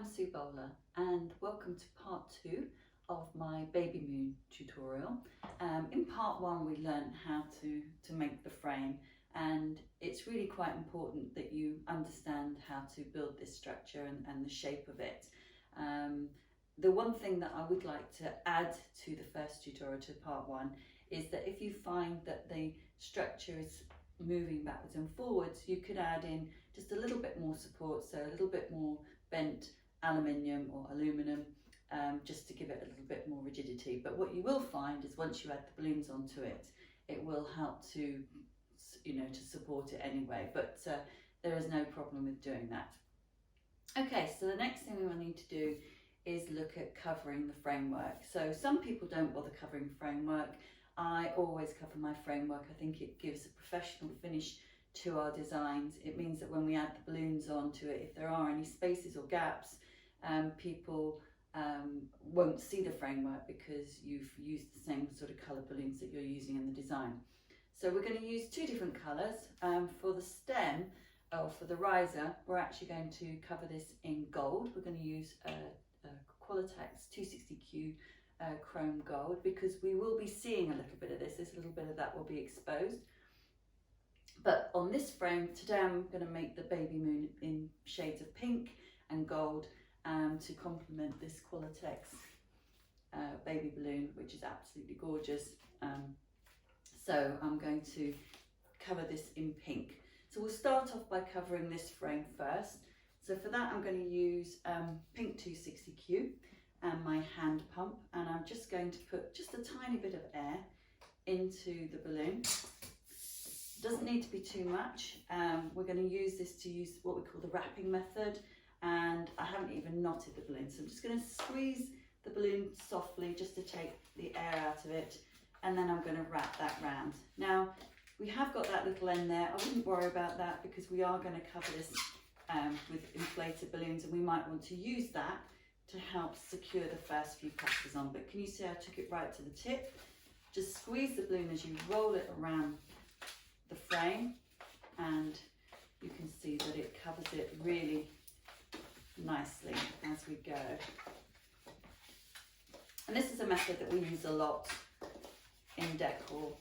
I'm Sue Bowler and welcome to part 2 of my baby moon tutorial. In part 1 we learned how to make the frame, and it's really quite important that you understand how to build this structure and the shape of it. The one thing that I would like to add to the first tutorial, to part 1, is that if you find that the structure is moving backwards and forwards, you could add in just a little bit more support, so a little bit more bent aluminium or aluminum, just to give it a little bit more rigidity. But what you will find is once you add the balloons onto it, it will help to, to support it anyway, but there is no problem with doing that. Okay, so the next thing we will need to do is look at covering the framework. So some people don't bother covering framework. I always cover my framework. I think it gives a professional finish to our designs. It means that when we add the balloons onto it, if there are any spaces or gaps, people won't see the framework because you've used the same sort of colour balloons that you're using in the design. So we're going to use two different colours. For the stem, or for the riser, we're actually going to cover this in gold. We're going to use a Qualitex 260Q chrome gold, because we will be seeing a little bit of this. A little bit of that will be exposed. But on this frame today, I'm going to make the baby moon in shades of pink and gold to complement this Qualitex baby balloon, which is absolutely gorgeous. So I'm going to cover this in pink. So we'll start off by covering this frame first. So for that, I'm going to use pink 260Q and my hand pump, and I'm just going to put just a tiny bit of air into the balloon. Doesn't need to be too much. We're going to use this to use what we call the wrapping method, and I haven't even knotted the balloon, so I'm just going to squeeze the balloon softly just to take the air out of it, and then I'm going to wrap that round. Now we have got that little end there. I wouldn't worry about that because we are going to cover this with inflated balloons, and we might want to use that to help secure the first few passes on. But can you see I took it right to the tip? Just squeeze the balloon as you roll it around the frame, and you can see that it covers it really nicely as we go. And this is a method that we use a lot in decor.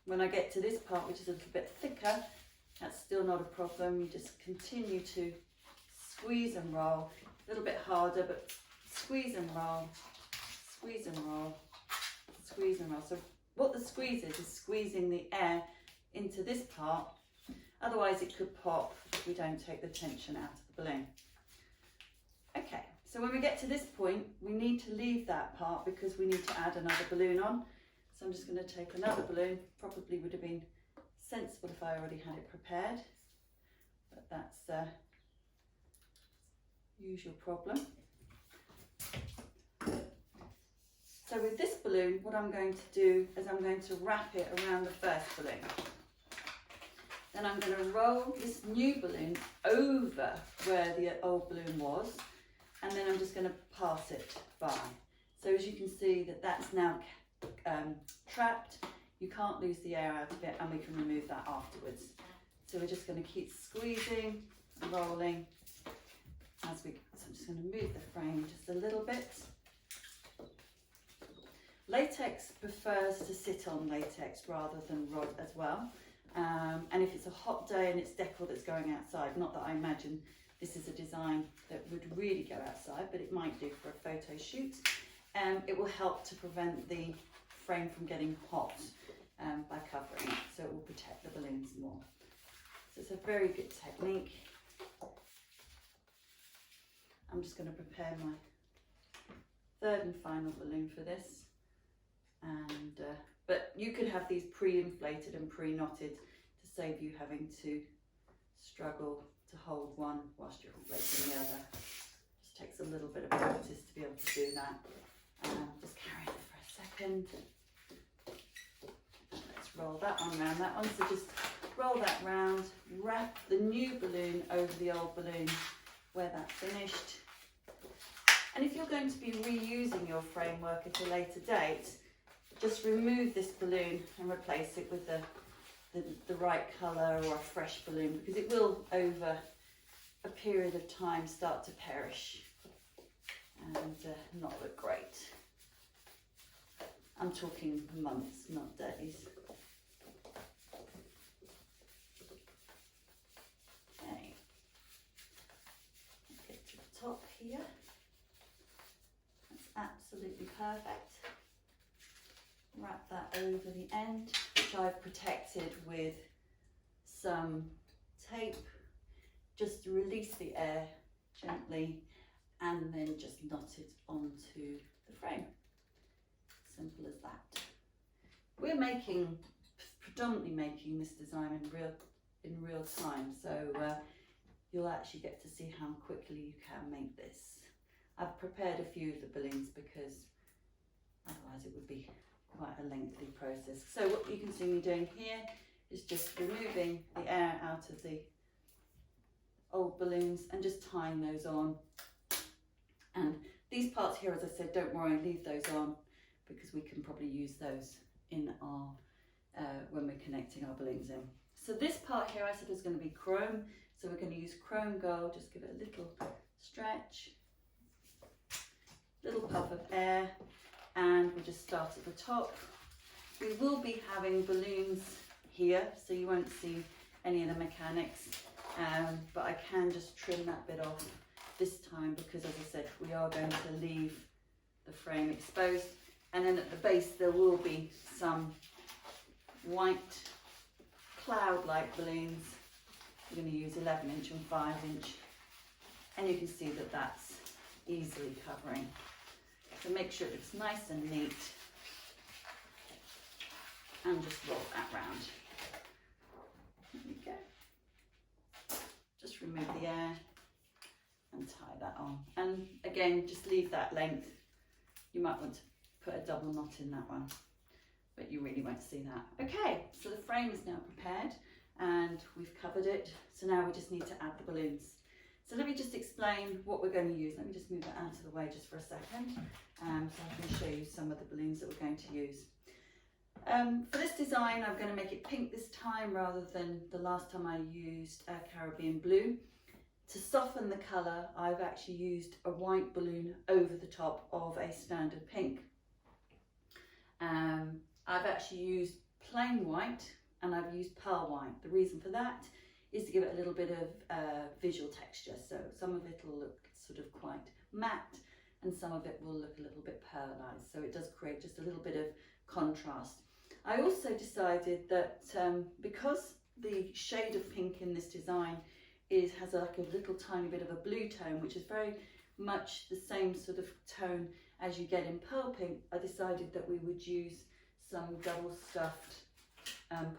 When I get to this part, which is a little bit thicker, that's still not a problem. You just continue to squeeze and roll, a little bit harder, but squeeze and roll, squeeze and roll, squeeze and roll. So what the squeeze is squeezing the air into this part, otherwise it could pop if we don't take the tension out of the balloon. Okay, so when we get to this point, we need to leave that part because we need to add another balloon on. So I'm just going to take another balloon. Probably would have been sensible if I already had it prepared, but that's usual problem. So with this balloon, what I'm going to do is I'm going to wrap it around the first balloon. Then I'm going to roll this new balloon over where the old balloon was, and then I'm just going to pass it by. So as you can see, that's now trapped. You can't lose the air out of it, and we can remove that afterwards. So we're just going to keep squeezing, rolling as we go. So I'm just going to move the frame just a little bit. Latex prefers to sit on latex rather than rod as well. And if it's a hot day and it's decor that's going outside, not that I imagine this is a design that would really go outside, but it might do for a photo shoot. It will help to prevent the frame from getting hot by covering it, so it will protect the balloons more. So it's a very good technique. I'm just going to prepare my third and final balloon for this. And but you could have these pre-inflated and pre-knotted to save you having to struggle to hold one whilst you're inflating the other. Just takes a little bit of practice to be able to do that. Just carry it for a second. And let's roll that one round that one. So just roll that round, wrap the new balloon over the old balloon where that finished. And if you're going to be reusing your framework at a later date, just remove this balloon and replace it with the right colour or a fresh balloon, because it will a period of time start to perish and not look great. I'm talking months, not days. Okay, get to the top here. That's absolutely perfect. Wrap that over the end, which I've protected with some tape, just to release the air gently, and then just knot it onto the frame. Simple as that. We're predominantly making this design in real time, so you'll actually get to see how quickly you can make this. I've prepared a few of the balloons because otherwise it would be quite a lengthy process. So what you can see me doing here is just removing the air out of the old balloons and just tying those on. And these parts here, as I said, don't worry, leave those on because we can probably use those in our when we're connecting our balloons in. So this part here I said is going to be chrome, so we're going to use chrome gold. Just give it a little stretch, little puff of air, and we'll just start at the top. We will be having balloons here, so you won't see any of the mechanics, but I can just trim that bit off this time because, as I said, we are going to leave the frame exposed. And then at the base there will be some white cloud-like balloons. We're going to use 11-inch and 5-inch, and you can see that that's easily covering. So make sure it's nice and neat, and just roll that round. There we go. Just remove the air and tie that on. And again, just leave that length. You might want to put a double knot in that one, but you really won't see that. Okay, so the frame is now prepared and we've covered it. So now we just need to add the balloons. So let me just explain what we're going to use. Let me just move that out of the way just for a second, so I can show you some of the balloons that we're going to use. For this design, I'm going to make it pink this time rather than the last time I used Caribbean blue. To soften the colour, I've actually used a white balloon over the top of a standard pink. I've actually used plain white and I've used pearl white. The reason for that is to give it a little bit of visual texture. So some of it will look sort of quite matte and some of it will look a little bit pearlized. So it does create just a little bit of contrast. I also decided that because the shade of pink in this design has like a little tiny bit of a blue tone, which is very much the same sort of tone as you get in pearl pink, I decided that we would use some double stuffed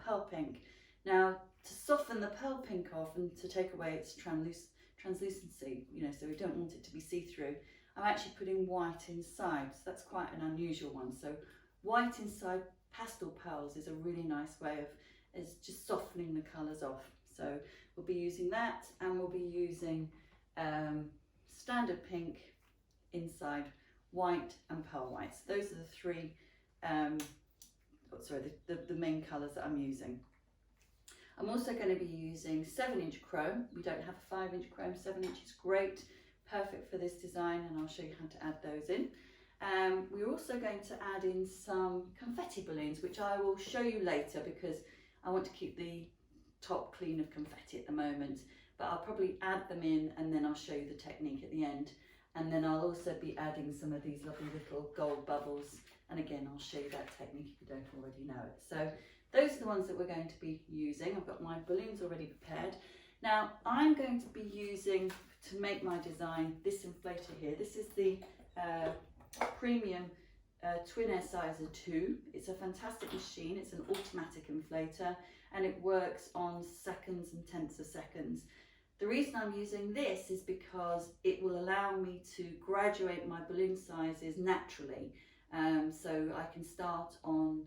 pearl pink. Now, to soften the pearl pink off and to take away its translucency, you know, so we don't want it to be see-through, I'm actually putting white inside. So that's quite an unusual one. So white inside pastel pearls is a really nice way of just softening the colours off. So we'll be using that, and we'll be using standard pink inside white and pearl white. So those are the three, the main colours that I'm using. I'm also going to be using 7-inch chrome. We don't have a 5-inch chrome. 7-inch is great, perfect for this design, and I'll show you how to add those in. We're also going to add in some confetti balloons, which I will show you later because I want to keep the top clean of confetti at the moment, but I'll probably add them in and then I'll show you the technique at the end. And then I'll also be adding some of these lovely little gold bubbles, and again I'll show you that technique if you don't already know it. So those are the ones that we're going to be using. I've got my balloons already prepared. Now I'm going to be using, to make my design, this inflator here. This is the premium Twin Air Sizer 2. It's a fantastic machine. It's an automatic inflator and it works on seconds and tenths of seconds. The reason I'm using this is because it will allow me to graduate my balloon sizes naturally. So I can start on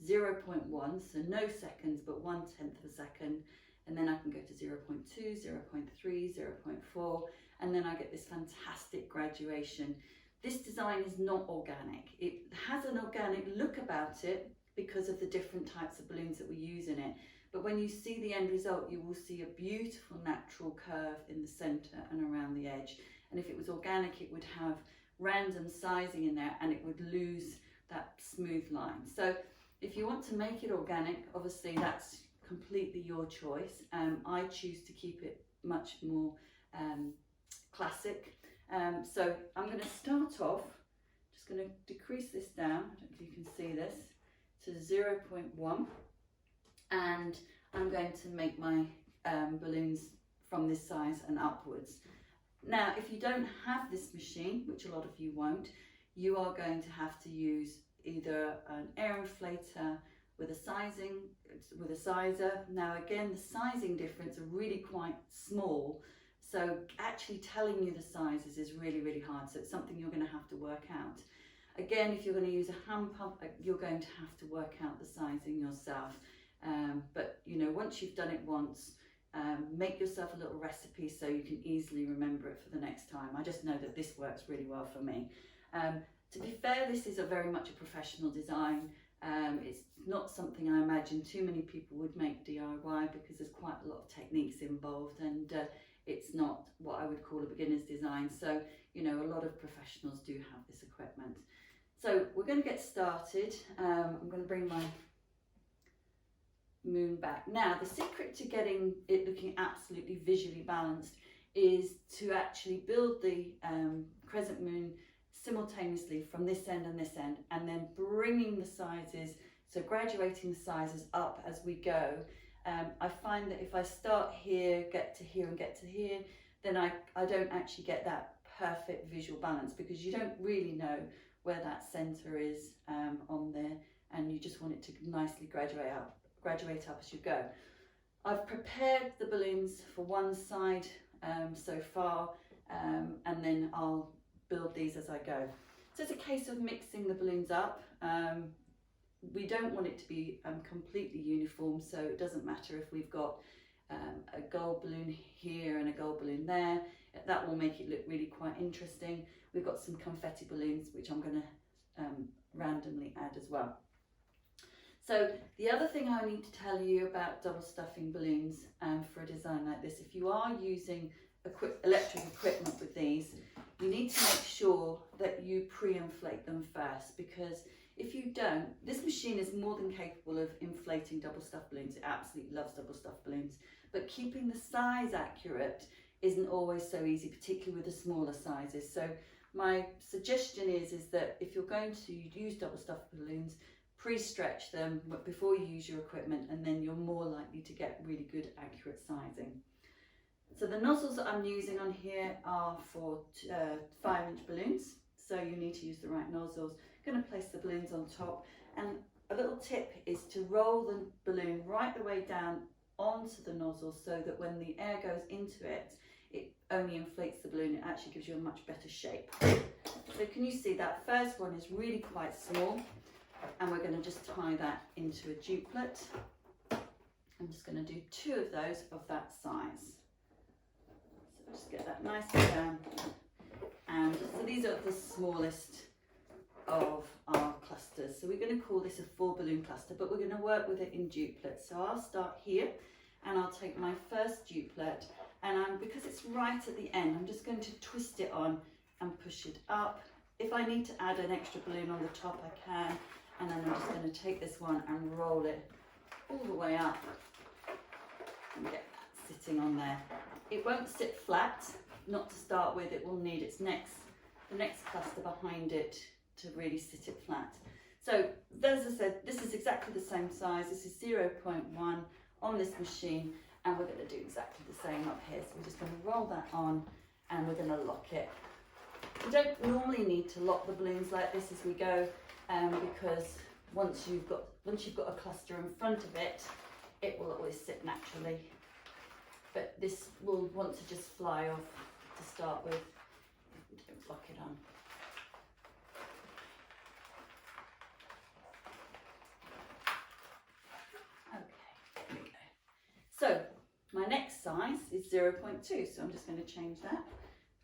0.1, so no seconds, but 1/10 of a second. And then I can go to 0.2, 0.3, 0.4, and then I get this fantastic graduation. This design is not organic. It has an organic look about it because of the different types of balloons that we use in it. but when you see the end result, you will see a beautiful natural curve in the center and around the edge. And if it was organic, it would have random sizing in there and it would lose that smooth line. So if you want to make it organic, obviously that's completely your choice. I choose to keep it much more classic. So I'm going to start off, just going to decrease this down, I don't know if you can see this, to 0.1, and I'm going to make my balloons from this size and upwards. Now, if you don't have this machine, which a lot of you won't, you are going to have to use either an air inflator with a sizer. Now again, the sizing difference are really quite small, so actually telling you the sizes is really, really hard. So it's something you're going to have to work out. Again, if you're going to use a hand pump, you're going to have to work out the sizing yourself. But you know, once you've done it once, make yourself a little recipe so you can easily remember it for the next time. I just know that this works really well for me. To be fair, this is very much a professional design. It's not something I imagine too many people would make DIY, because there's quite a lot of techniques involved, and it's not what I would call a beginner's design. So, you know, a lot of professionals do have this equipment. So we're going to get started. I'm going to bring my moon back. Now, the secret to getting it looking absolutely visually balanced is to actually build the crescent moon simultaneously from this end and this end, and then bringing the sizes, so graduating the sizes up as we go. I find that if I start here, get to here and get to here, then I don't actually get that perfect visual balance, because you don't really know where that center is on there, and you just want it to nicely graduate up as you go. I've prepared the balloons for one side so far, and then I'll build these as I go. So it's a case of mixing the balloons up. We don't want it to be completely uniform, so it doesn't matter if we've got a gold balloon here and a gold balloon there. That will make it look really quite interesting. We've got some confetti balloons which I'm going to randomly add as well. So the other thing I need to tell you about double stuffing balloons for a design like this, if you are using electric equipment with these, you need to make sure that you pre-inflate them first, because if you don't, this machine is more than capable of inflating double stuffed balloons. It absolutely loves double stuffed balloons, but keeping the size accurate isn't always so easy, particularly with the smaller sizes. So my suggestion is that if you're going to use double stuffed balloons, pre-stretch them before you use your equipment, and then you're more likely to get really good accurate sizing. So the nozzles that I'm using on here are for 5-inch balloons, so you need to use the right nozzles. I'm going to place the balloons on top, and a little tip is to roll the balloon right the way down onto the nozzle, so that when the air goes into it, it only inflates the balloon. It actually gives you a much better shape. So can you see that first one is really quite small, and we're going to just tie that into a duplet. I'm just going to do 2 of those of that size. So just get that nicely down. And so these are the smallest of our clusters. So we're going to call this a 4 balloon cluster, but we're going to work with it in duplets. So I'll start here, and I'll take my first duplet, and because it's right at the end, I'm just going to twist it on and push it up. If I need to add an extra balloon on the top, I can. And then I'm just going to take this one and roll it all the way up and get that sitting on there. It won't sit flat, not to start with. It will need the next cluster behind it to really sit it flat. So as I said, this is exactly the same size. This is 0.1 on this machine, and we're going to do exactly the same up here. So we're just going to roll that on, and we're going to lock it. You don't normally need to lock the balloons like this as we go, because once you've got a cluster in front of it, it will always sit naturally. But this will want to just fly off to start with. Don't lock it on. Okay, here we go. So my next size is 0.2, so I'm just going to change that.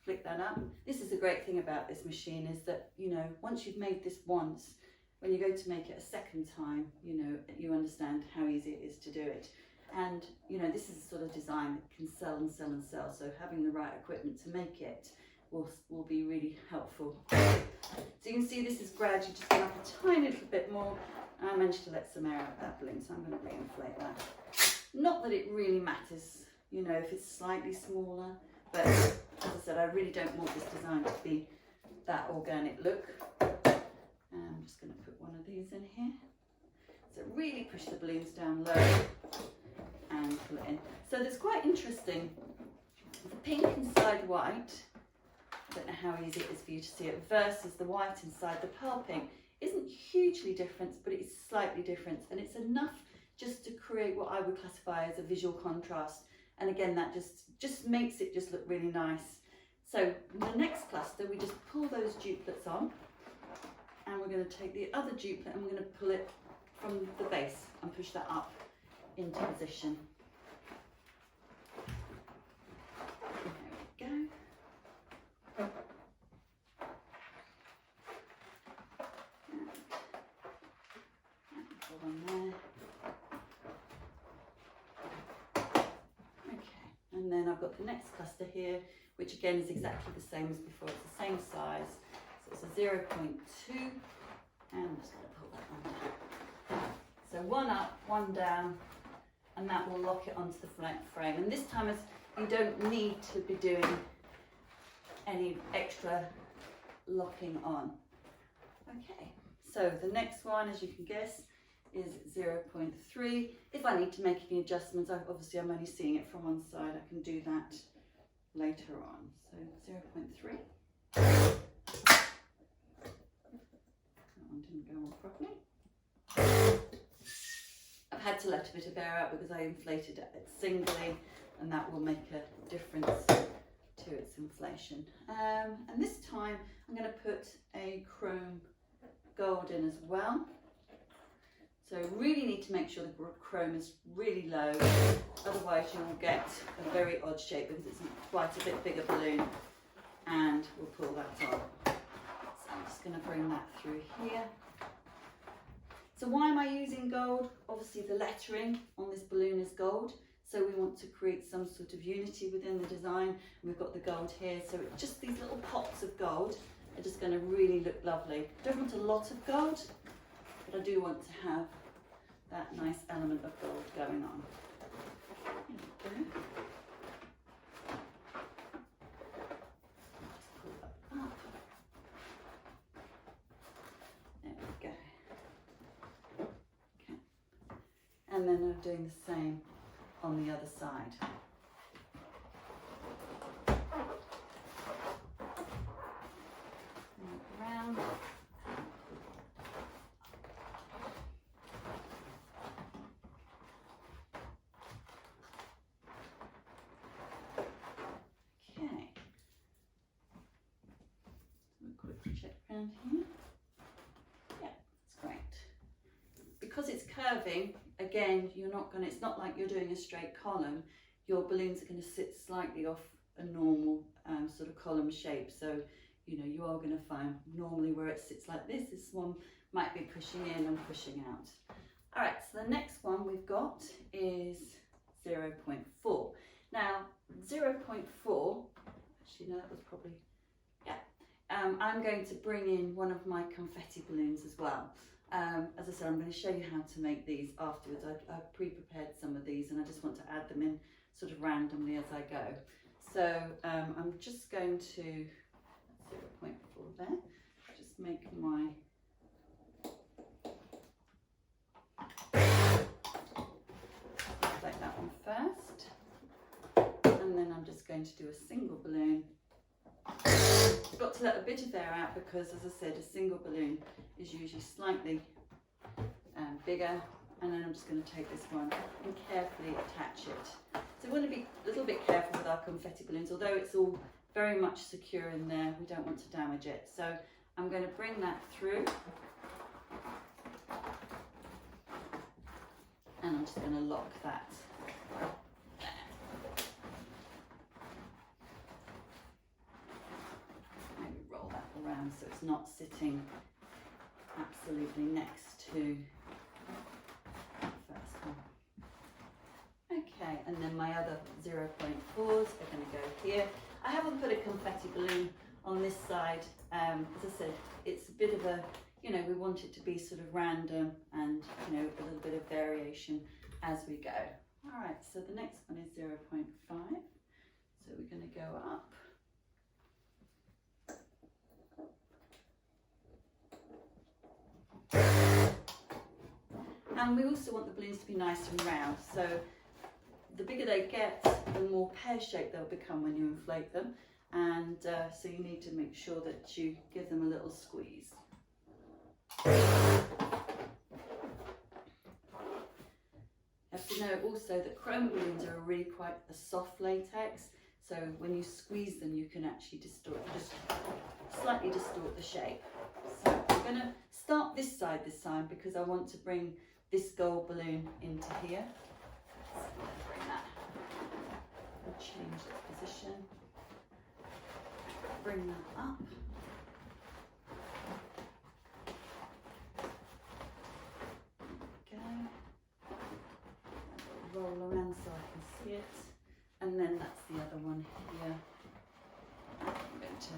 Flick that up. This is the great thing about this machine, is that, you know, once you've made this once, when you go to make it a second time, you know, you understand how easy it is to do it. And you know, this is a sort of design that can sell and sell and sell, so having the right equipment to make it will be really helpful. So you can see this is gradually just going up a tiny little bit more. I managed to let some air out of that balloon, so I'm going to re-inflate that. Not that it really matters, you know, if it's slightly smaller, but as I said, I really don't want this design to be that organic look. I'm just going to put one of these in here. So really push the balloons down low and pull it in. So that's quite interesting. The pink inside white, I don't know how easy it is for you to see it, versus the white inside the pearl pink isn't hugely different, but it's slightly different, and it's enough just to create what I would classify as a visual contrast. And again, that just makes it just look really nice. So in the next cluster, we just pull those duplets on, and we're going to take the other duplet and we're going to pull it from the base and push that up into position. There we go. One there. Okay, and then I've got the next cluster here, which again is exactly the same as before. It's the same size, so it's a 0.2, and I'm just going to pull that one down. So one up, one down, and that will lock it onto the frame. And this time you don't need to be doing any extra locking on. Okay, so the next one, as you can guess, is 0.3. If I need to make any adjustments, obviously I'm only seeing it from one side, I can do that later on. So 0.3. That one didn't go on properly. I've had to let a bit of air out because I inflated it singly, and that will make a difference to its inflation. And this time I'm going to put a chrome gold in as well. So really need to make sure the chrome is really low, otherwise you will get a very odd shape because it's quite a bit bigger balloon, and we'll pull that on. So I'm just going to bring that through here. So why am I using gold? Obviously the lettering on this balloon is gold, so we want to create some sort of unity within the design. We've got the gold here, so it's just these little pops of gold are just going to really look lovely. Don't want a lot of gold, but I do want to have that nice element of gold going on. There we go. Just pull that up. There we go. Okay. And then I'm doing the same on the other side. Around. Check around here. Yeah, that's great. Because it's curving, again, it's not like you're doing a straight column. Your balloons are going to sit slightly off a normal sort of column shape. So, you know, you are going to find normally where it sits like this one might be pushing in and pushing out. All right, so the next one we've got is 0.4. Now, 0.4, actually, no, that was probably, yeah. I'm going to bring in one of my confetti balloons as well. As I said, I'm going to show you how to make these afterwards. I've pre-prepared some of these and I just want to add them in sort of randomly as I go. So I'm just going to, 0.4 there, just make my, like that one first. And then I'm just going to do a single balloon. I've got to let a bit of air out because, as I said, a single balloon is usually slightly bigger, and then I'm just going to take this one and carefully attach it. So we want to be a little bit careful with our confetti balloons, although it's all very much secure in there, we don't want to damage it. So I'm going to bring that through, and I'm just going to lock that. Around so it's not sitting absolutely next to the first one. and then my other 0.4s are going to go here. I haven't put a confetti balloon on this side. As I said, it's a bit of a, you know, we want it to be sort of random and, you know, a little bit of variation as we go. All right, so the next one is 0.5. So we're going to go up. And we also want the balloons to be nice and round. So the bigger they get, the more pear-shaped they'll become when you inflate them. And so you need to make sure that you give them a little squeeze. You have to know also that chrome balloons are really quite a soft latex. So when you squeeze them, you can actually just slightly distort the shape. So I'm going to start this side this time because I want to bring this gold balloon into here. So I'm going to bring that and change its position. Bring that up. There we go. Roll around so I can see it. And then that's the other one here. I'm going to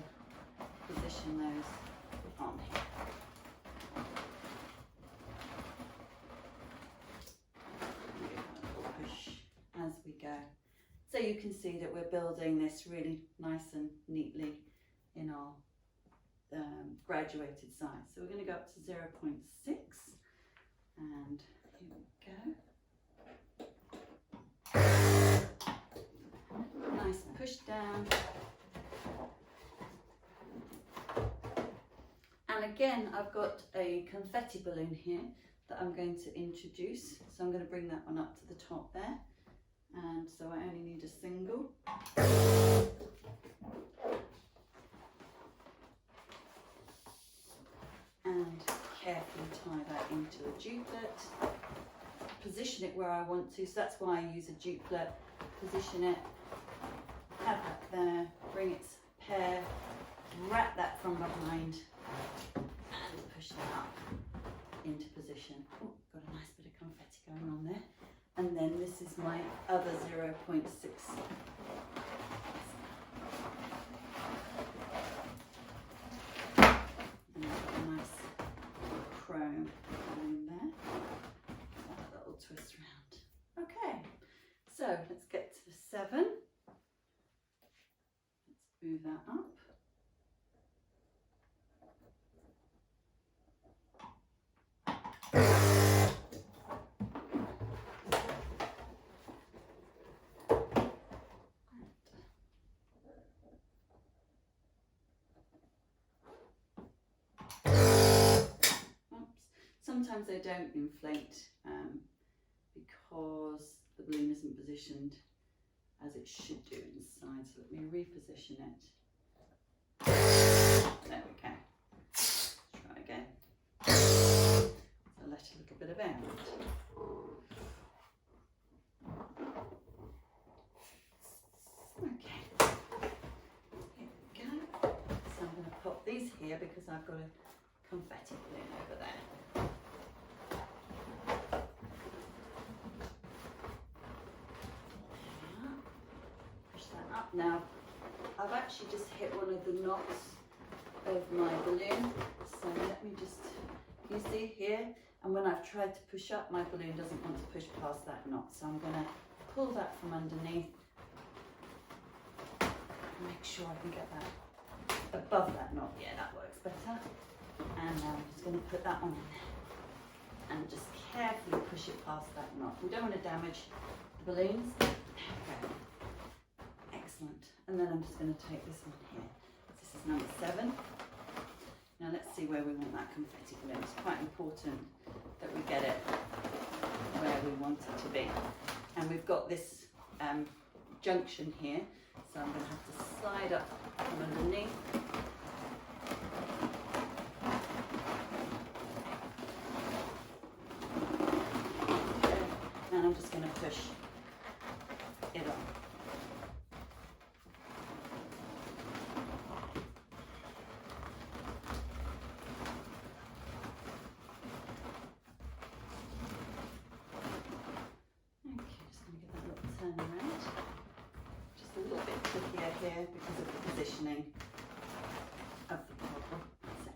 position those on here. Push as we go. So you can see that we're building this really nice and neatly in our graduated size. So we're going to go up to 0.6 and here we go. Nice push down. And again, I've got a confetti balloon here that I'm going to introduce. So I'm going to bring that one up to the top there. And so I only need a single. And carefully tie that into a duplet. Position it where I want to, so that's why I use a duplet. Position it, have that there, bring its pair, wrap that from behind, and push that up into position. Oh, got a nice bit of confetti going on there. And then this is my other 0.6. And I've got a nice chrome in there. That little twist round. Okay, so let's get to the 7. Let's move that up. Sometimes they don't inflate because the balloon isn't positioned as it should do inside. So let me reposition it. There we go. Let's try again. So let a little bit of air out. Okay. Here we go. So I'm going to pop these here because I've got a confetti balloon over there. Now, I've actually just hit one of the knots of my balloon, so let me just, you see here, and when I've tried to push up, my balloon doesn't want to push past that knot, so I'm going to pull that from underneath and make sure I can get that above that knot. Yeah, that works better. And now I'm just going to put that on and just carefully push it past that knot. We don't want to damage the balloons. Okay. Excellent. And then I'm just going to take this one here. This is number 7. Now let's see where we want that confetti balloon. It's quite important that we get it where we want it to be. And we've got this junction here, so I'm going to have to slide up from underneath. And I'm just going to push it on. Turn here because of the positioning of the bottle. So,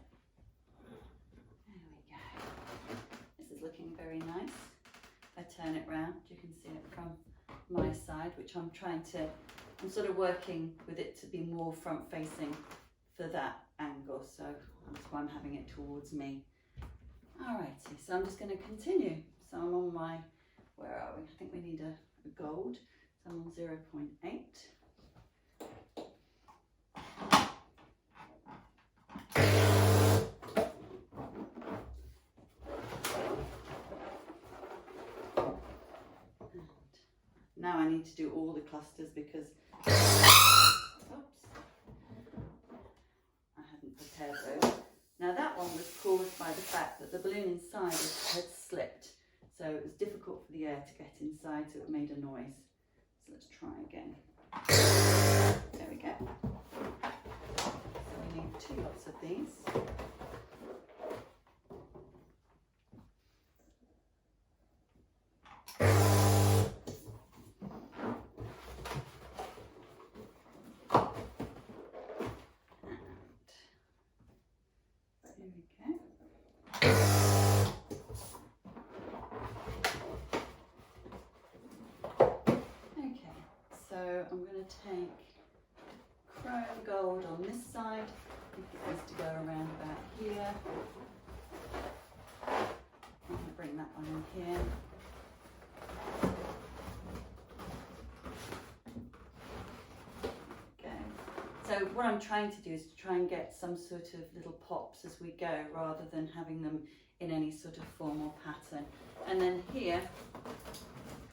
there we go. This is looking very nice. If I turn it round, you can see it from my side, which I'm sort of working with it to be more front facing for that angle, so that's why I'm having it towards me. Alrighty, so I'm just going to continue. So I'm on my, where are we? I think we need a gold. So I'm on 0.8. Now I need to do all the clusters because, oops, I hadn't prepared those. Now that one was caused by the fact that the balloon inside had slipped. So it was difficult for the air to get inside, so it made a noise. So let's try again. There we go. So we need 2 lots of these. So I'm going to take chrome gold on this side. I think it needs to go around about here. I'm going to bring that one in here. Okay. So what I'm trying to do is to try and get some sort of little pops as we go, rather than having them in any sort of formal pattern. And then here,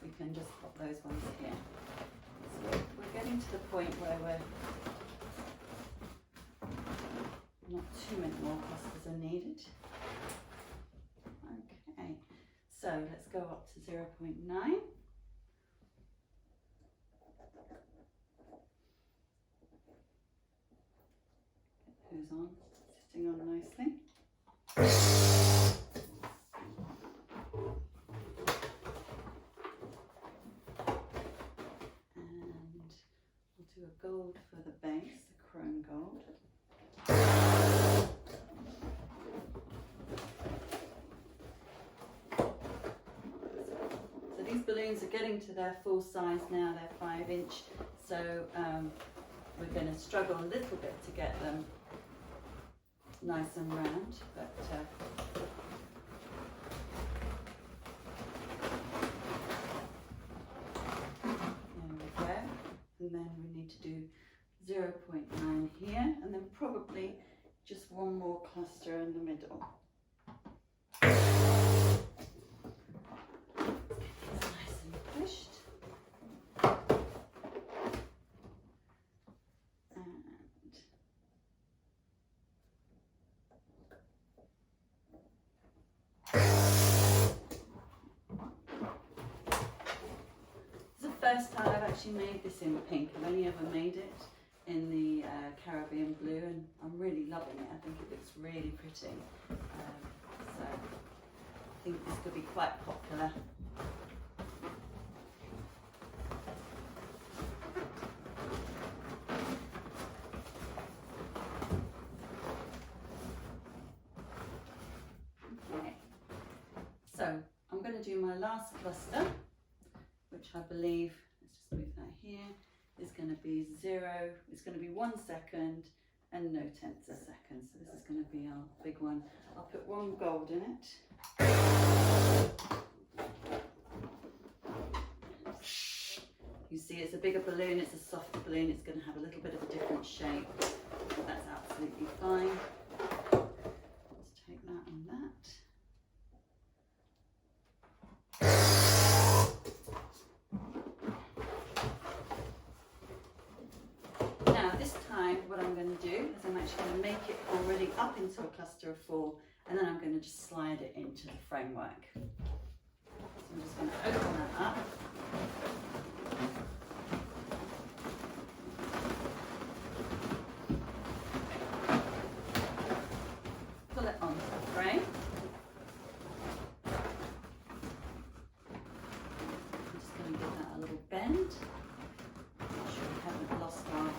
we can just pop those ones here. We're getting to the point where not too many more clusters are needed. Okay, so let's go up to 0.9. Get those on, sitting on nicely. Do a gold for the base, the chrome gold. So these balloons are getting to their full size now, they're 5-inch, so we're going to struggle a little bit to get them nice and round, but and then we need to do 0.9 here, and then probably just one more cluster in the middle. It's nice and pushed. First time I've actually made this in pink. I've only ever made it in the Caribbean blue, and I'm really loving it. I think it looks really pretty. So I think this could be quite popular. Okay, so I'm going to do my last cluster, which I believe, let's just move that here, is going to be 0, it's going to be 1 second and no tenths a second. So this is going to be our big one. I'll put 1 gold in it. You see it's a bigger balloon, it's a softer balloon, it's going to have a little bit of a different shape. That's absolutely fine. Let's take that and that. What I'm going to do is I'm actually going to make it already up into a cluster of 4, and then I'm going to just slide it into the framework. So I'm just going to open that up. Pull it onto the frame. I'm just going to give that a little bend. Make sure we haven't lost our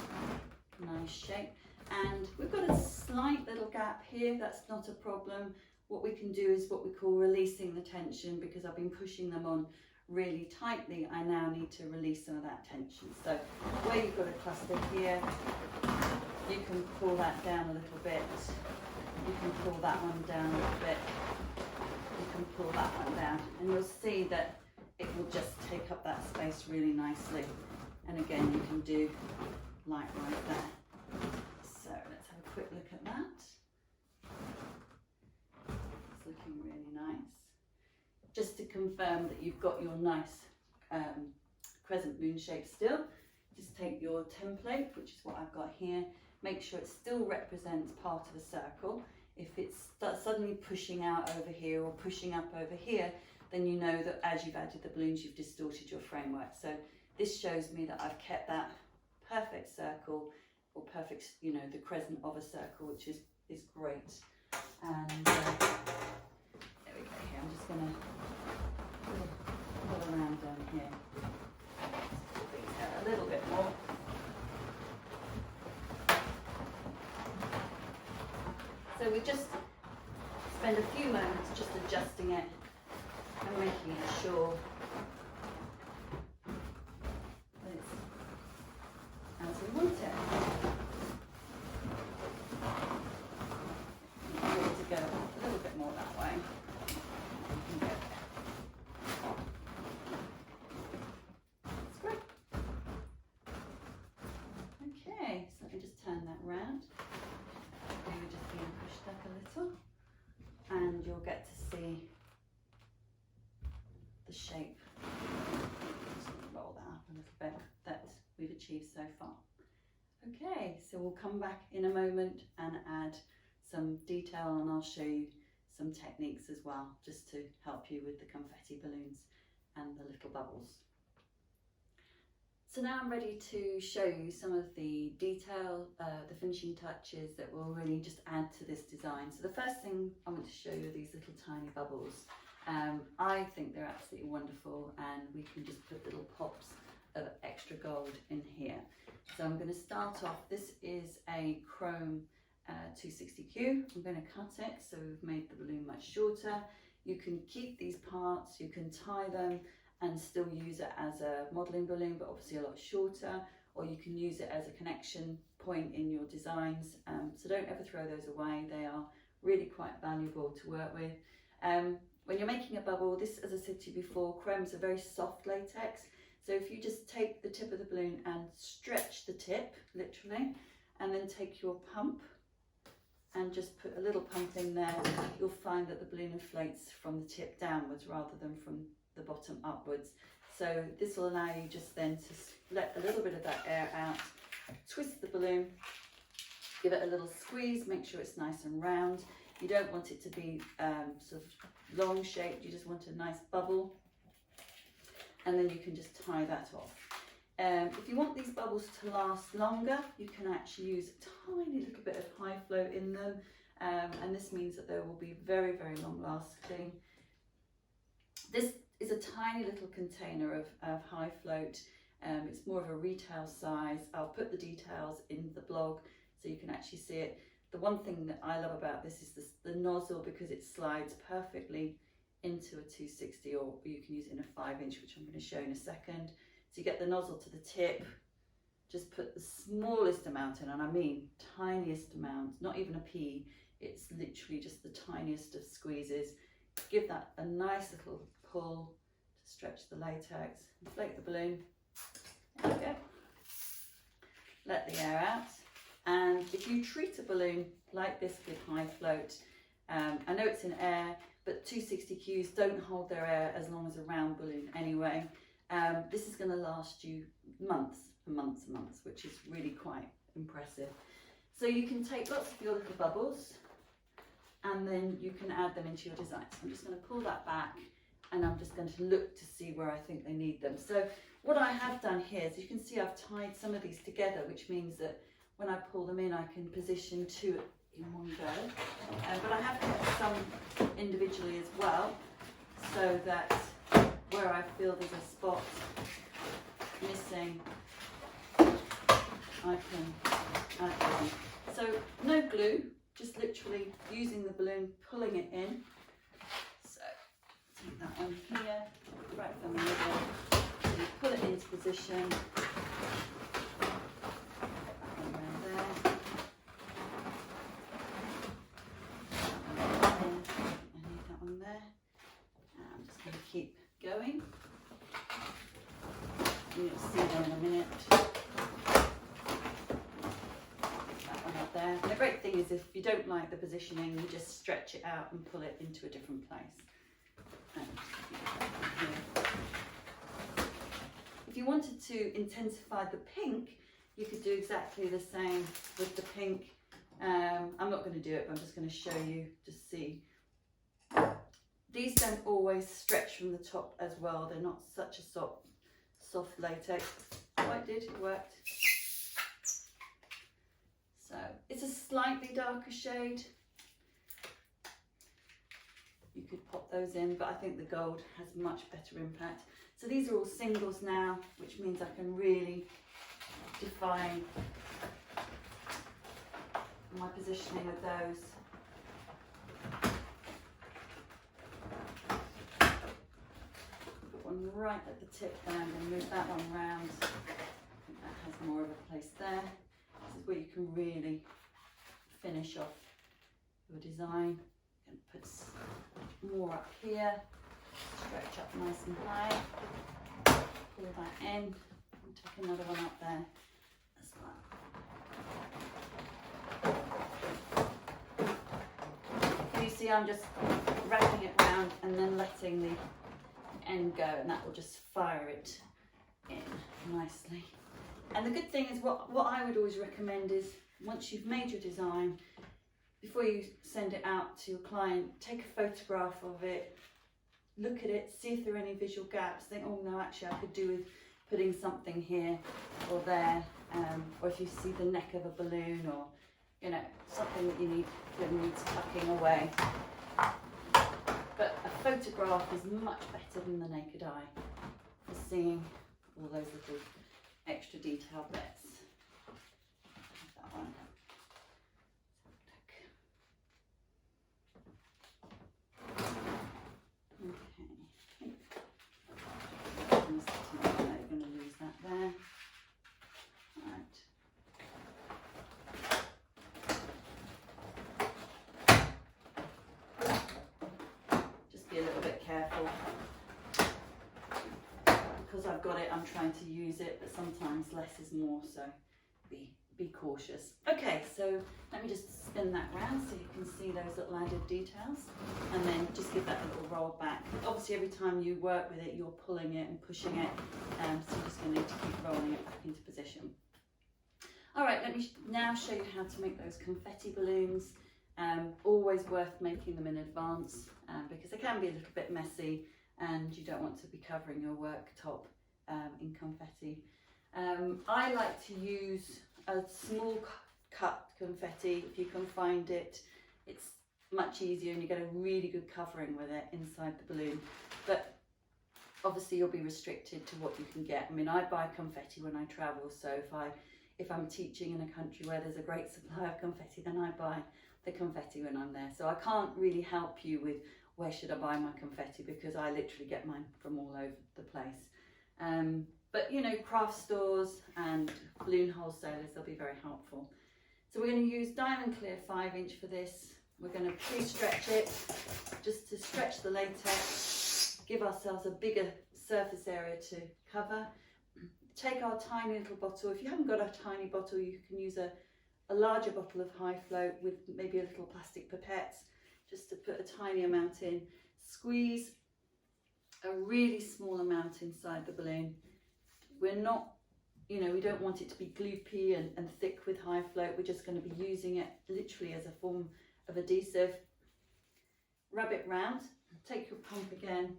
nice shape. And we've got a slight little gap here, that's not a problem. What we can do is what we call releasing the tension, because I've been pushing them on really tightly. I now need to release some of that tension. So where you've got a cluster here, you can pull that down a little bit. You can pull that one down a little bit. You can pull that one down, and you'll see that it will just take up that space really nicely. And again, you can do likewise there. So let's have a quick look at that. It's looking really nice. Just to confirm that you've got your nice crescent moon shape still, just take your template, which is what I've got here. Make sure it still represents part of a circle. If it's suddenly pushing out over here or pushing up over here, then you know that as you've added the balloons, you've distorted your framework. So this shows me that I've kept that perfect circle, or perfect, you know, the crescent of a circle, which is great. And there we go here. I'm just going to pull around down here. A little bit more. So we just spend a few moments just adjusting it and making it sure that it's as we want it. You want to go a little bit more that way. You can go there. That's great. Okay, so let me just turn that round. Maybe just being pushed up a little, and you'll get to see the shape. Just going to roll that up a little bit that we've achieved so far. Okay, so we'll come back in a moment and add some detail, and I'll show you some techniques as well, just to help you with the confetti balloons and the little bubbles. So now I'm ready to show you some of the detail, the finishing touches that will really just add to this design. So the first thing I want to show you are these little tiny bubbles. I think they're absolutely wonderful, and we can just put little pops of extra gold in here. So I'm going to start off, this is a chrome 260Q. I'm going to cut it, so we've made the balloon much shorter. You can keep these parts, you can tie them and still use it as a modelling balloon, but obviously a lot shorter, or you can use it as a connection point in your designs. So don't ever throw those away, they are really quite valuable to work with. When you're making a bubble, this, as I said to you before, chrome is a very soft latex, so if you just take the tip of the balloon and stretch the tip, literally, and then take your pump and just put a little pump in there, you'll find that the balloon inflates from the tip downwards rather than from the bottom upwards. So this will allow you just then to let a little bit of that air out, twist the balloon, give it a little squeeze, make sure it's nice and round. You don't want it to be sort of long shaped, you just want a nice bubble, and then you can just tie that off. If you want these bubbles to last longer, you can actually use a tiny little bit of high flow in them, and this means that they will be very, very long lasting. This is a tiny little container of high float. It's more of a retail size. I'll put the details in the blog so you can actually see it. The one thing that I love about this is the nozzle, because it slides perfectly into a 260, or you can use it in a 5-inch, which I'm going to show in a second. So you get the nozzle to the tip, just put the smallest amount in, and I mean tiniest amount, not even a pea, it's literally just the tiniest of squeezes. Give that a nice little pull to stretch the latex, inflate the balloon, there we go, let the air out. And if you treat a balloon like this with high float, I know it's in air, but 260Qs don't hold their air as long as a round balloon anyway. This is going to last you months and months and months, which is really quite impressive. So you can take lots of your little bubbles and then you can add them into your design. So I'm just going to pull that back, and I'm just going to look to see where I think they need them. So what I have done here is, you can see I've tied some of these together, which means that when I pull them in, I can position two in one go. But I have kept some individually as well, so that where I feel there's a spot missing, I can add do, just literally using the balloon, pulling it in. So take that one here, right from the middle, so you pull it into position. Keep going. You'll see them in a minute. That one up there. And the great thing is if you don't like the positioning, you just stretch it out and pull it into a different place. If you wanted to intensify the pink, you could do exactly the same with the pink. I'm not going to do it, but I'm just going to show you to see. These don't always stretch from the top as well. They're not such a soft latex. Oh, it did, it worked. So it's a slightly darker shade. You could pop those in, but I think the gold has much better impact. So these are all singles now, which means I can really define my positioning with those. One right at the tip there, and then move that one round. I think that has more of a place there. This is where you can really finish off your design. And put more up here, stretch up nice and high, pull that in, and take another one up there as well. Can you see I'm just wrapping it round and then letting the end go, and that will just fire it in nicely. And the good thing is what I would always recommend is once you've made your design, before you send it out to your client, take a photograph of it, look at it, see if there are any visual gaps, think, oh no, actually I could do with putting something here or there, or if you see the neck of a balloon, or you know, something that that needs tucking away. But a photograph is much better than the naked eye for seeing all those little extra detailed bits. That one. Okay. You're going to lose that there. Right. Be a little bit careful, because I've got it, I'm trying to use it, but sometimes less is more, so be cautious. Okay, so let me just spin that round so you can see those little added details, and then just give that a little roll back. Obviously every time you work with it, you're pulling it and pushing it, so you're just going to need to keep rolling it back into position. Alright, let me now show you how to make those confetti balloons. Always worth making them in advance, because they can be a little bit messy and you don't want to be covering your worktop in confetti. I like to use a small cut confetti if you can find it. It's much easier and you get a really good covering with it inside the balloon, but obviously you'll be restricted to what you can get. I mean, I buy confetti when I travel, so if I'm teaching in a country where there's a great supply of confetti, then I buy the confetti when I'm there. So I can't really help you with where should I buy my confetti, because I literally get mine from all over the place. But you know, craft stores and balloon wholesalers, they'll be very helpful. So we're going to use diamond clear 5-inch for this. We're going to pre-stretch it just to stretch the latex, give ourselves a bigger surface area to cover. Take our tiny little bottle. If you haven't got a tiny bottle, you can use a larger bottle of high float with maybe a little plastic pipette, just to put a tiny amount in. Squeeze a really small amount inside the balloon. We're not, you know, we don't want it to be gloopy and thick with high float. We're just going to be using it literally as a form of adhesive. Rub it round, take your pump again,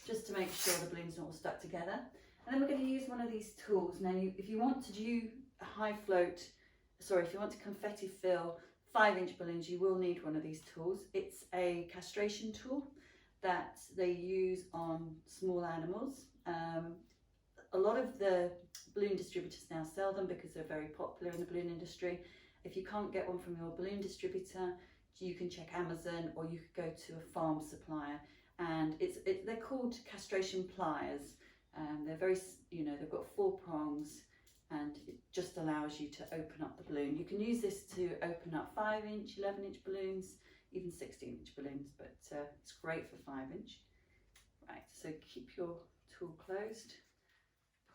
just to make sure the balloon's not all stuck together. And then we're going to use one of these tools. Now, if you want to do a high float, if you want to confetti fill 5-inch balloons, you will need one of these tools. It's a castration tool that they use on small animals. A lot of the balloon distributors now sell them because they're very popular in the balloon industry. If you can't get one from your balloon distributor, you can check Amazon, or you could go to a farm supplier. And they're called castration pliers. They're very, they've got 4 prongs, and it just allows you to open up the balloon. You can use this to open up 5-inch, 11-inch balloons, even 16-inch balloons, but it's great for 5-inch. Right, so keep your tool closed,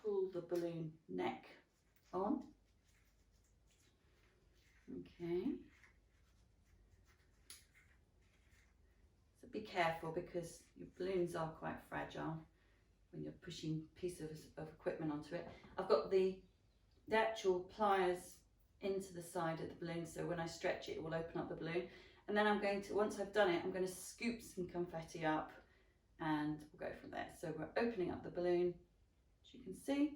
pull the balloon neck on. Okay. So be careful, because your balloons are quite fragile when you're pushing pieces of equipment onto it. I've got the actual pliers into the side of the balloon, so when I stretch it, it will open up the balloon. And then I'm going to, once I've done it, I'm going to scoop some confetti up, and we'll go from there. So we're opening up the balloon. As you can see,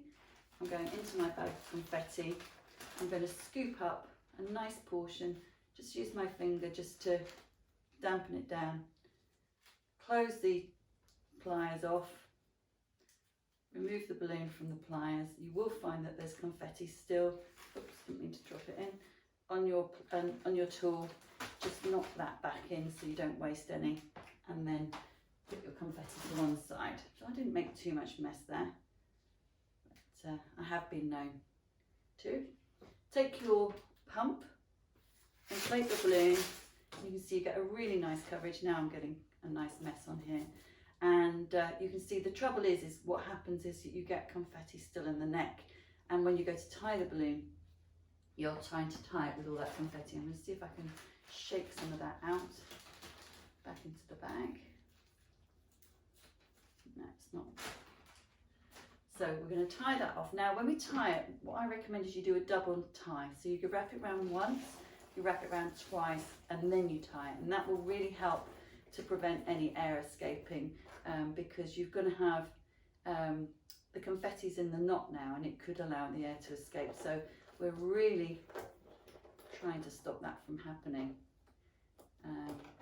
I'm going into my bag of confetti. I'm going to scoop up a nice portion, just use my finger just to dampen it down. Close the pliers off, remove the balloon from the pliers. You will find that there's confetti still, oops, didn't mean to drop it in, on your tool. Just knock that back in so you don't waste any, and then put your confetti to one side. So I didn't make too much mess there, but I have been known to. Take your pump, inflate the balloon. You can see you get a really nice coverage. Now I'm getting a nice mess on here. And you can see the trouble is what happens is that you get confetti still in the neck. And when you go to tie the balloon, you're trying to tie it with all that confetti. I'm going to see if I can shake some of that out back into the bag. No, it's not. So we're going to tie that off. Now when we tie it, what I recommend is you do a double tie. So you can wrap it around once, you wrap it around twice, and then you tie it. And that will really help to prevent any air escaping, because you're going to have the confetti's in the knot now, and it could allow the air to escape. So we're really trying to stop that from happening.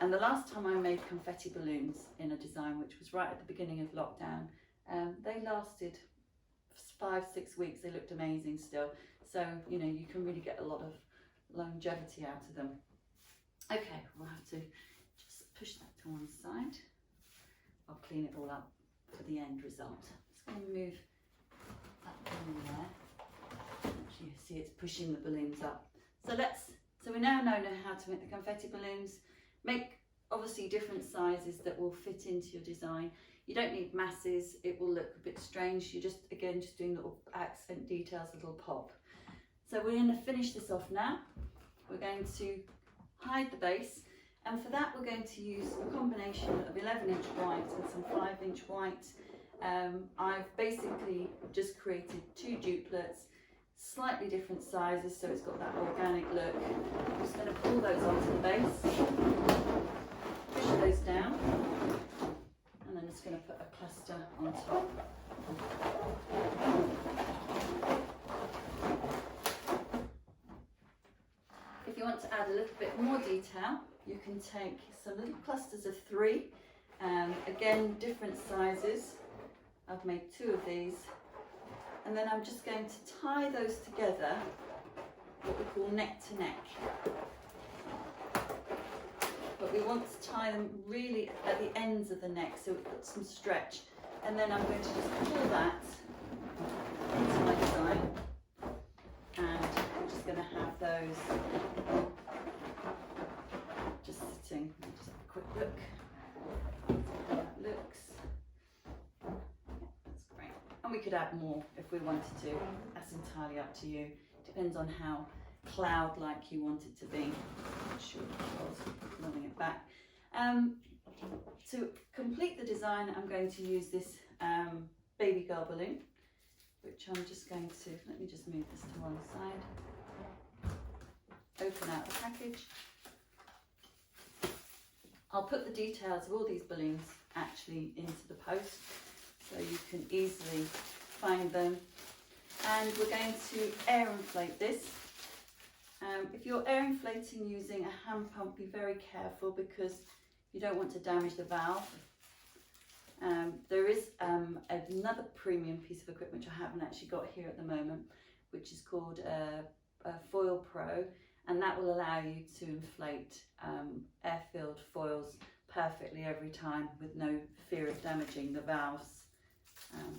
And the last time I made confetti balloons in a design, which was right at the beginning of lockdown, they lasted 5-6 weeks. They looked amazing still. So, you can really get a lot of longevity out of them. Okay, we'll have to just push that to one side. I'll clean it all up for the end result. I'm just going to move that balloon there. You see it's pushing the balloons up. So we now know how to make the confetti balloons. Make obviously different sizes that will fit into your design. You don't need masses, it will look a bit strange. You're just doing little accent details, little pop. So we're going to finish this off now. We're going to hide the base, and for that we're going to use a combination of 11-inch white and some 5-inch white. I've basically just created 2 duplets, slightly different sizes, so it's got that organic look. I'm just going to pull those onto the base, push those down, and then just going to put a cluster on top. If you want to add a little bit more detail, you can take some little clusters of 3, again different sizes. I've made 2 of these. And then I'm just going to tie those together, what we call neck to neck. But we want to tie them really at the ends of the neck, so we've got some stretch. And then I'm going to just pull that into my design. And I'm just going to have those just sitting. Just have a quick look. How that looks. And we could add more if we wanted to. That's entirely up to you. Depends on how cloud-like you want it to be. I'm sure I was running it back. To complete the design, I'm going to use this baby girl balloon, which I'm just going to, let me just move this to one side. Open out the package. I'll put the details of all these balloons actually into the post, so you can easily find them. And we're going to air inflate this. If you're air inflating using a hand pump, be very careful because you don't want to damage the valve. There is another premium piece of equipment which I haven't actually got here at the moment, which is called a Foil Pro, and and that will allow you to inflate air-filled foils perfectly every time with no fear of damaging the valves.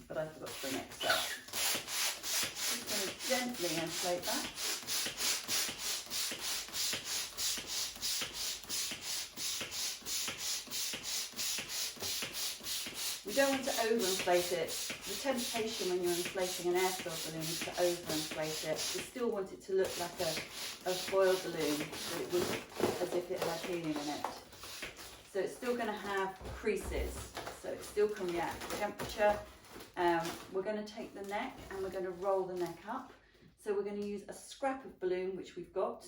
But I forgot to bring it, so just going to gently inflate that. We don't want to overinflate it. The temptation when you're inflating an air-filled balloon is to overinflate it. You still want it to look like a foil balloon, but it would as if it had helium in it. So it's still going to have creases, so it still can react to temperature. We're going to take the neck and we're going to roll the neck up. So we're going to use a scrap of balloon, which we've got,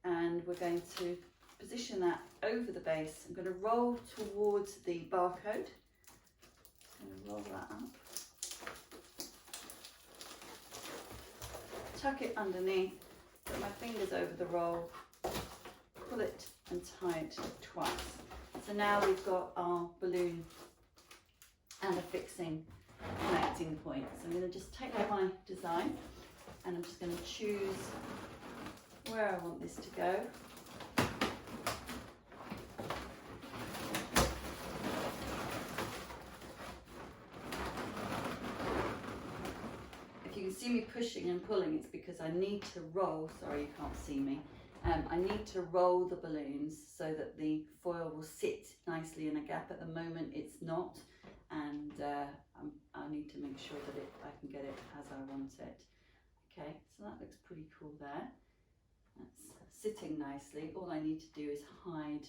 and we're going to position that over the base. I'm going to roll towards the barcode. I'm going to roll that up. Tuck it underneath, put my fingers over the roll, pull it and tie it twice. So now we've got our balloon and a fixing connecting point. So I'm going to just take out my design and I'm just going to choose where I want this to go. If you can see me pushing and pulling, it's because I need to roll, sorry you can't see me, I need to roll the balloons so that the foil will sit nicely in a gap. At the moment it's not, and I need to make sure that I can get it as I want it. Okay, so that looks pretty cool there. That's sitting nicely. All I need to do is hide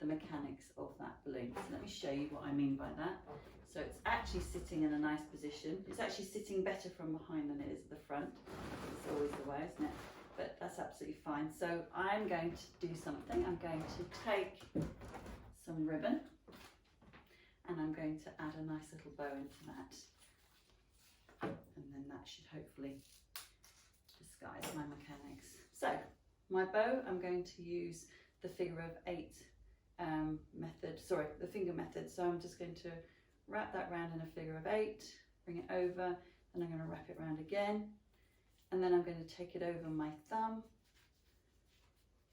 the mechanics of that balloon. So let me show you what I mean by that. So it's actually sitting in a nice position. It's actually sitting better from behind than it is at the front. It's always the way, isn't it? But that's absolutely fine. So I'm going to do something. I'm going to take some ribbon and I'm going to add a nice little bow into that. And then that should hopefully disguise my mechanics. So my bow, I'm going to use the figure of 8 method, sorry, the finger method. So I'm just going to wrap that round in a figure of 8, bring it over, and I'm going to wrap it round again. And then I'm going to take it over my thumb,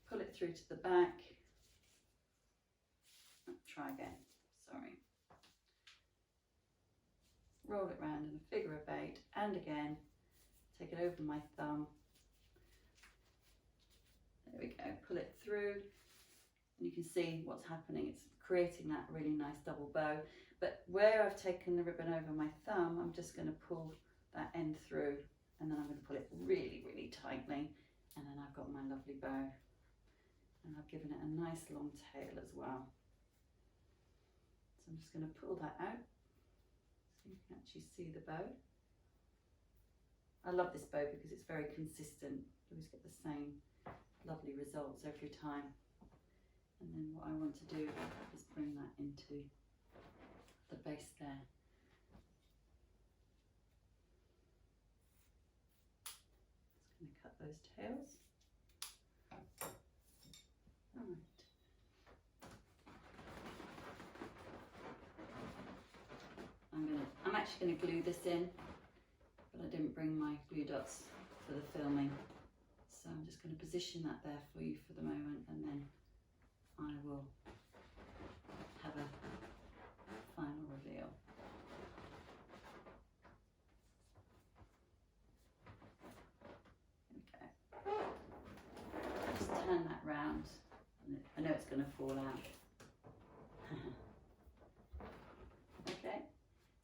pull it through to the back. Try again, sorry. Roll it round in a figure of 8, and again, take it over my thumb. There we go, pull it through, and you can see what's happening. It's creating that really nice double bow. But where I've taken the ribbon over my thumb, I'm just going to pull that end through, and then I'm going to pull it really, really tightly, and then I've got my lovely bow. And I've given it a nice long tail as well. So I'm just going to pull that out so you can actually see the bow. I love this bow because it's very consistent. You always get the same lovely results every time. And then what I want to do is bring that into the base there. Just going to cut those tails. Alright. I'm actually going to glue this in, but I didn't bring my glue dots for the filming. So I'm just going to position that there for you for the moment, and then I will have a final reveal. Okay. Just turn that round. I know it's going to fall out. Okay.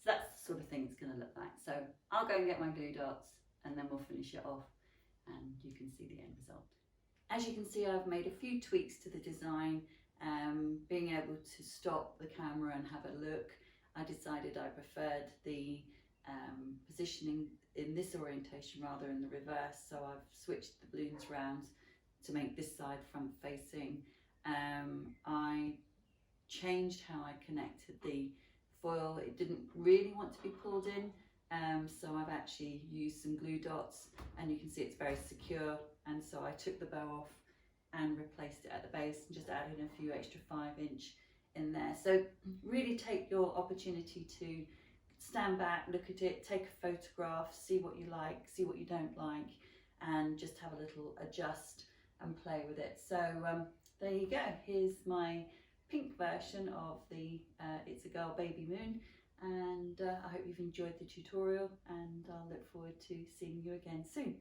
So that's the sort of thing it's going to look like. So I'll go and get my glue dots and then we'll finish it off and you can see the end result. As you can see, I've made a few tweaks to the design. Being able to stop the camera and have a look, I decided I preferred the positioning in this orientation rather than the reverse. So I've switched the balloons round to make this side front facing. I changed how I connected the foil. It didn't really want to be pulled in, so I've actually used some glue dots and you can see it's very secure, and so I took the bow off and replaced it at the base and just added a few extra 5-inch in there. So really take your opportunity to stand back, look at it, take a photograph, see what you like, see what you don't like, and just have a little adjust and play with it. So there you go, here's my pink version of the It's a Girl Baby Moon, and I hope you've enjoyed the tutorial, and I'll look forward to seeing you again soon.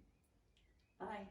Bye.